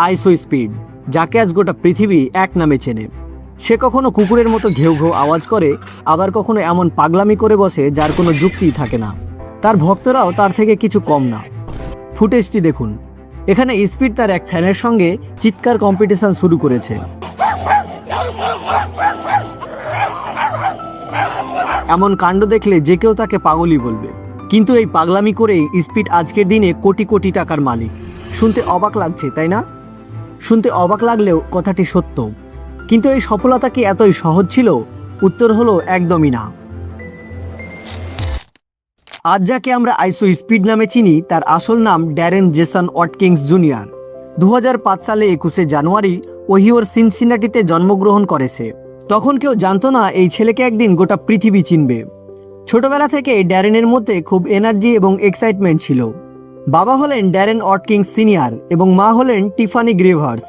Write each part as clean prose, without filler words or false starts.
আইসো স্পিড, যাকে আজ গোটা পৃথিবী এক নামে চেনে। সে কখনো কুকুরের মতো ঘেউ ঘেউ আওয়াজ করে, আবার কখনো এমন পাগলামি করে বসে যার কোনো যুক্তিই থাকে না। তার ভক্তরাও তার থেকে কিছু কম না। ফুটেজটি দেখুন। এখানে স্পিড তার এক ফ্যানের সঙ্গে চিৎকার কম্পিটিশন শুরু করেছে। এমন কাণ্ড দেখলে যে কেউ তাকে পাগলই বলবে। কিন্তু এই পাগলামি করেই স্পিড আজকের দিনে কোটি কোটি টাকার মালিক। শুনতে অবাক লাগছে, তাই না? শুনতে অবাক লাগলেও কথাটি সত্য। কিন্তু এই সফলতা কি এতই সহজ ছিল? উত্তর হলো একদমই না। আজ যাকে আমরা আইসো স্পিড নামে চিনি, তার আসল নাম ড্যারেন জেসন ওয়াটকিন্স জুনিয়র। 2005 সালে 21শে জানুয়ারি ওহিওর সিনসিনাটিতে জন্মগ্রহণ করেছে। তখন কেউ জানতো না এই ছেলেকে একদিন গোটা পৃথিবী চিনবে। ছোটবেলা থেকে ড্যারেনের মধ্যে খুব এনার্জি এবং এক্সাইটমেন্ট ছিল। বাবা হলেন ড্যারেন ওয়াটকিন্স সিনিয়র এবং মা হলেন টিফানি গ্রিভার্স।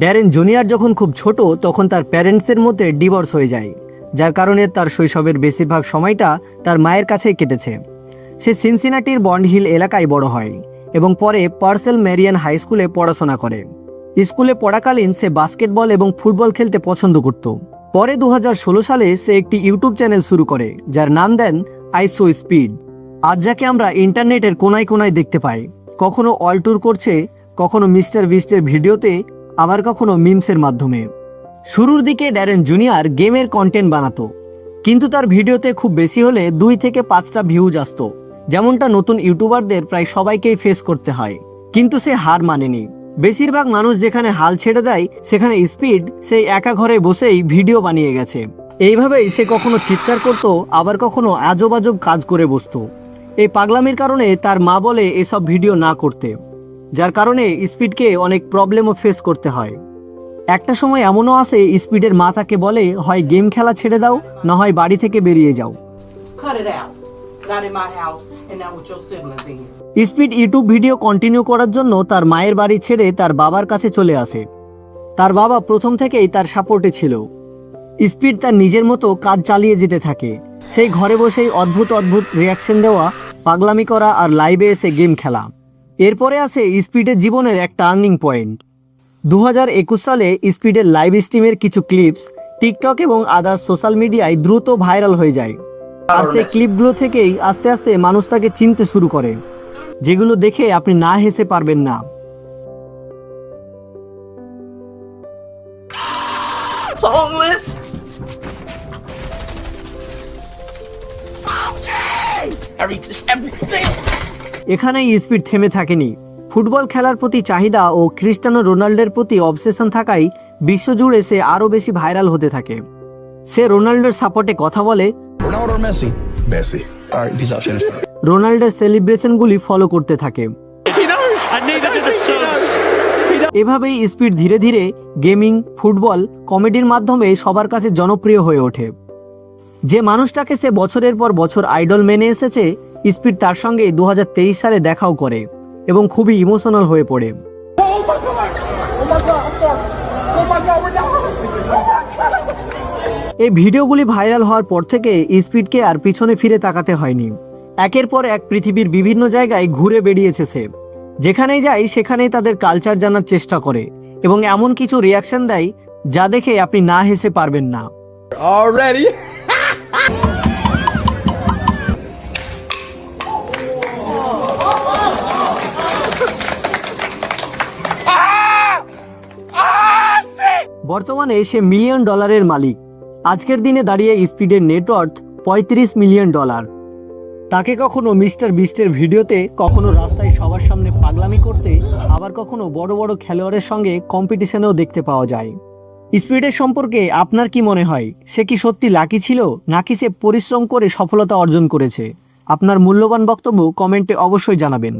ড্যারেন জুনিয়র যখন খুব ছোট তখন তার প্যারেন্টসের মধ্যে ডিভোর্স হয়ে যায়, যার কারণে তার শৈশবের বেশিরভাগ সময়টা তার মায়ের কাছেই কেটেছে। সে সিনসিনাটির বন্ড হিল এলাকায় বড় হয় এবং পরে পার্সেল ম্যারিয়ান হাই স্কুলে পড়াশোনা করে। স্কুলে পড়াকালীন সে বাস্কেটবল এবং ফুটবল খেলতে পছন্দ করত। পরে 2016 সালে সে একটি ইউটিউব চ্যানেল শুরু করে, যার নাম দেন আইসো স্পিড। আজ যাকে আমরা ইন্টারনেটের কোনায় কোনায় দেখতে পাই। কখনো অল ট্যুর করছে, কখনো মিস্টার বিস্টের ভিডিওতে, আবার কখনো মিমসের মাধ্যমে। শুরুর দিকে ড্যারেন জুনিয়র গেমের কন্টেন্ট বানাতো, কিন্তু তার ভিডিওতে খুব বেশি হলে 2 থেকে 5টা ভিউজ আসতো, যেমনটা নতুন ইউটিউবারদের প্রায় সবাইকেই ফেস করতে হয়। কিন্তু সে হার মানেনি। বেশিরভাগ মানুষ যেখানে হাল ছেড়ে দেয়, সেখানে স্পিড সেই একা ঘরে বসেই ভিডিও বানিয়ে গেছে। এইভাবেই সে কখনো চিৎকার করত, আবার কখনো আজব আজব কাজ করে বসতো। এই পাগলামির কারণে তার মা বলে এসব ভিডিও না করতে, যার কারণে স্পিডকে অনেক প্রবলেমও ফেস করতে হয়। একটা সময় এমনও আসে স্পিডের মা তাকে বলে, হয় গেম খেলা ছেড়ে দাও, না হয় বাড়ি থেকে বেরিয়ে যাও। স্পিড ইউটিউব ভিডিও কন্টিনিউ করার জন্য তার মায়ের বাড়ি ছেড়ে তার বাবার কাছে চলে আসে। তার বাবা প্রথম থেকেই তার সাপোর্টে ছিল। স্পিড তার নিজের মতো কাজ চালিয়ে যেতে থাকে। সেই ঘরে বসেই অদ্ভুত অদ্ভুত রিয়াকশন দেওয়া, পাগলামি করা আর লাইভে এসে গেম খেলা। এরপরে আসে স্পিডের জীবনের এক টার্নিং পয়েন্ট। 2021 সালে স্পিডের লাইভ স্ট্রিমের কিছু ক্লিপস টিকটক এবং আদার সোশ্যাল মিডিয়ায় দ্রুত ভাইরাল হয়ে যায়। আর সেই ক্লিপগুলো থেকেই আস্তে আস্তে মানুষ তাকে চিনতে শুরু করে, যেগুলো দেখে আপনি না হেসে পারবেন না। এখানেই স্পিড থেমে থাকেনি। ফুটবল খেলার প্রতি চাহিদা ও ক্রিস্টিয়ানো রোনাল্ডোর প্রতি অবসেশন থাকায় বিশ্বজুড়ে সে আরও বেশি ভাইরাল হতে থাকে। সে রোনাল্ডোর সাপোর্টে কথা বলে, রোনাল্ডোর সেলিব্রেশনগুলি ফলো করতে থাকে। এভাবেই স্পিড ধীরে ধীরে গেমিং, ফুটবল, কমেডির মাধ্যমে সবার কাছে জনপ্রিয় হয়ে ওঠে। যে মানুষটাকে সে বছরের পর বছর আইডল মেনে এসেছে, স্পিড তার সঙ্গে 2023 সালে দেখাও করে এবং খুবই ইমোশনাল হয়ে পড়ে। এই ভিডিওগুলি ভাইরাল হওয়ার পর থেকে স্পিডকে আর পিছনে ফিরে তাকাতে হয়নি। একের পর এক পৃথিবীর বিভিন্ন জায়গায় ঘুরে বেড়িয়েছে সে। যেখানেই যায় সেখানেই তাদের কালচার জানার চেষ্টা করে এবং এমন কিছু রিয়াকশন দেয় যা দেখে আপনি না হেসে পারবেন না। বর্তমানে সে $1 মিলিয়ন মালিক। আজকের দিনে দাঁড়িয়ে স্পিডের নেটওয়ার্থ $35 মিলিয়ন। তাকে কখনো মিস্টার বিস্টের ভিডিওতে, কখনো রাস্তায় সবার সামনে পাগলামি করতে, আবার কখনো বড় বড় খেলোয়াড়ের সঙ্গে কম্পিটিশনেও দেখতে পাওয়া যায়। স্পিডের সম্পর্কে আপনার কি মনে হয়? সে কি সত্যি লাকি ছিল, নাকি সে পরিশ্রম করে সফলতা অর্জন করেছে? আপনার মূল্যবান বক্তব্য কমেন্টে অবশ্যই জানাবেন।